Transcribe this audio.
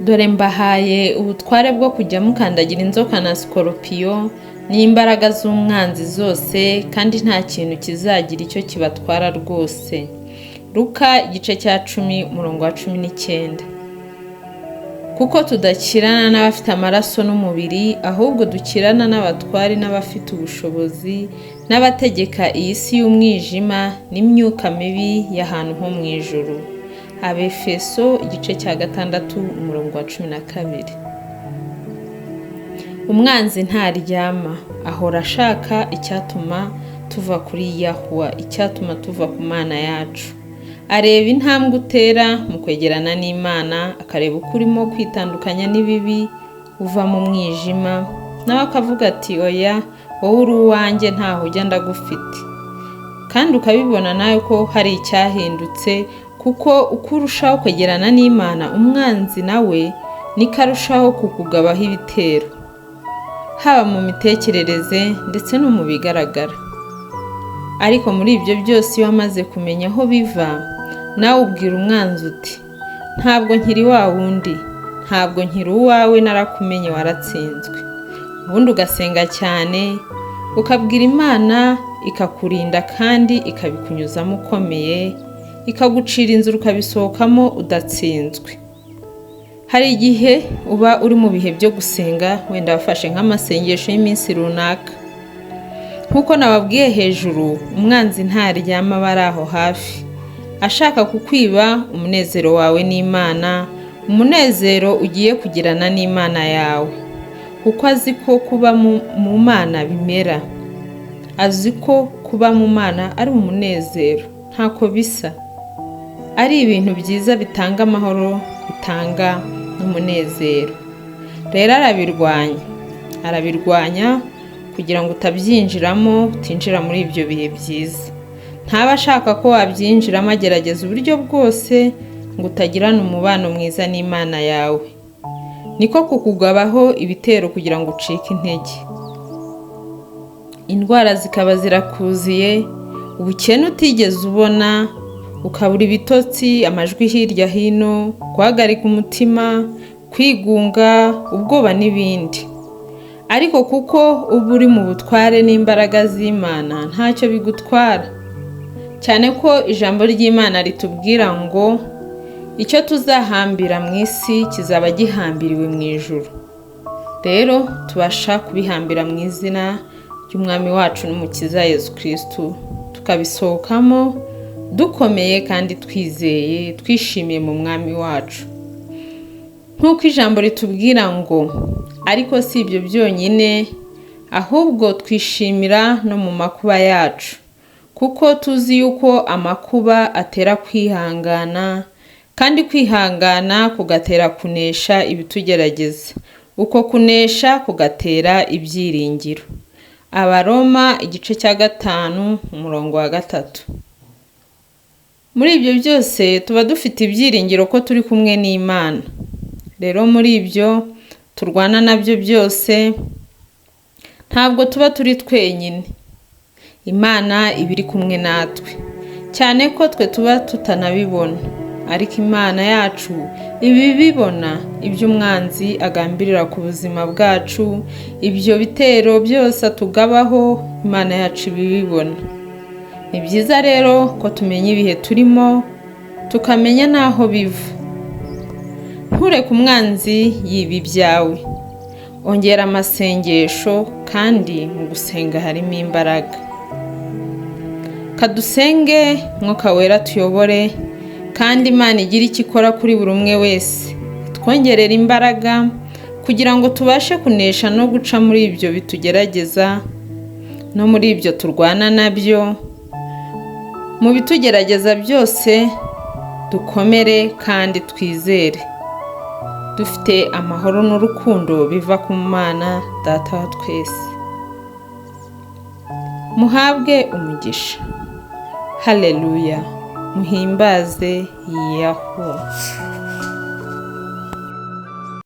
dore mbahaye ubutware bwo kujya mukandagira inzoka na sikoropiyo n'imbaraga z'umwanzi zose, kandi nta kintu kizagira icyo kibatwara rwose. Luka igice cya 10 umurongo wa 19. Kuko tudakirana n'abafite amaraso n'umubiri, ahubwo dukirana n'abatwari n'abafite ubushobozi n'abategeka iyi si y'umwijima n'imyuka mibi y'ahantu ho mu ijuru. Abefeso igice cya 6 umurongo wa 12. Umwanzi ntaryama, ahora ashaka icyatuma tuva kuri Yahuwa, icyatuma tuva ku Mana yacu. Areba intambwe utera mu kwegerana n'Imana, akareba uko urimo kwitandukanya n'ibibi uva mu mwijima, nawe akavuga ati oya, wowe uri uwanjye ntaho ujya ndagufite. Kandi ukabibona nawe ko hari icyahindutse, kuko uko urushaho kwegerana n'Imana, umwanzi nawe niko arushaho kukugabaho ibitero, haba mu mitekerereze ndetse no mu bigaragara. Ariko muri ibyo byose iyo wamaze kumenya aho biva, nawe ubwira umwanzi uti ntabwo nkiri wa wundi, ntabwo nkiri uwawe, narakumenye waratsinzwe. Ubundi ugasenga cyane, ukabwira Imana ikakurinda kandi ikabikunyuzamo ukomeye, ikagucira inzira ukabisohokamo udatsinzwe. Hari igihe uba uri mu bihe byo gusenga, wenda wafashe nk'amasengesho y'iminsi runaka. Nkuko nababwiye hejuru, umwanzi ntaryama aba ari aho hafi, ashaka kukwiba umunezero wawe n'Imana, umunezero ugiye kugirana n'Imana yawe. Kuko azi ko kuba mu Mana bimera, azi ko kuba mu Mana ari umunezero, ntako bisa, ari ibintu byiza bitanga amahoro, bitanga n'umunezero. Rero arabirwanya kugira ngo utabyinjiramo, utinjira muri ibyo bihe byiza. Ntaba ashaka ko wabyinjiramo, agerageza uburyo bwose ngo utagirana umubano mwiza n'Imana yawe. Niko kukugabaho ibitero kugira ngo ucike intege. Indwara zikaba zirakuziye, ubukene utigeze ubona, ukabura ibitotsi, amajwi hirya hino, guhagarika umutima, kwigunga, ubwoba n'ibindi. Ariko kuko uba uri mu butware n'imbaraga z'Imana, ntacyo bigutwara. Cyane ko ijambo ry'Imana ritubwira ngo icyo tuzahambira mu isi kizaba gihambiriwe mu ijuru. Rero tubasha kubihambira mu izina ry'Umwami wacu n'Umukiza Yesu Kristo, tukabisohokamo dukomeye kandi twizeye, twishimiye mu Mwami wacu. Nk'uko ijambo ritubwira ngo ariko si ibyo byonyine, ahubwo twishimira no mu makuba yacu, kuko tuzi yuko amakuba atera kwihangana, kandi kwihangana kugatera kunesha ibitugerageza, uko kunesha kugatera ibyiringiro. Abaroma igice cya 5 umurongo wa 3. Muri ibyo byose tuba dufite ibyiringiro ko turi kumwe n'Imana. Rero muri ibyo turwana nabyo byose, ntabwo tuba turi twenyine. Imana iba iri kumwe natwe, cyane ko twe tuba tutanabibona, ariko Imana yacu iba ibibona ibyo umwanzi agambirira ku buzima bwacu. Ibyo bitero byose atugabaho, Imana yacu iba ibibona. Ni byiza rero ko tumenya ibihe turimo, tukamenya n'aho biva. Ntureke umwanzi yiba ibyawe. Ongera amasengesho, kandi mu gusenga harimo imbaraga. Kadusenge, Mwuka Wera tuyobore, kandi Imana igira icyo ikora kuri buri umwe wese. Twongerera imbaraga kugira ngo tubashe kunesha no guca muri ibyo bitugerageza, no muri ibyo turwana nabyo. Mu bitugerageza byose dukomere kandi twizere, dufite amahoro n'urukundo biva ku Mana Data wa twese. Muhabwe umugisha. Haleluya. Muhimbaze Yahuwa.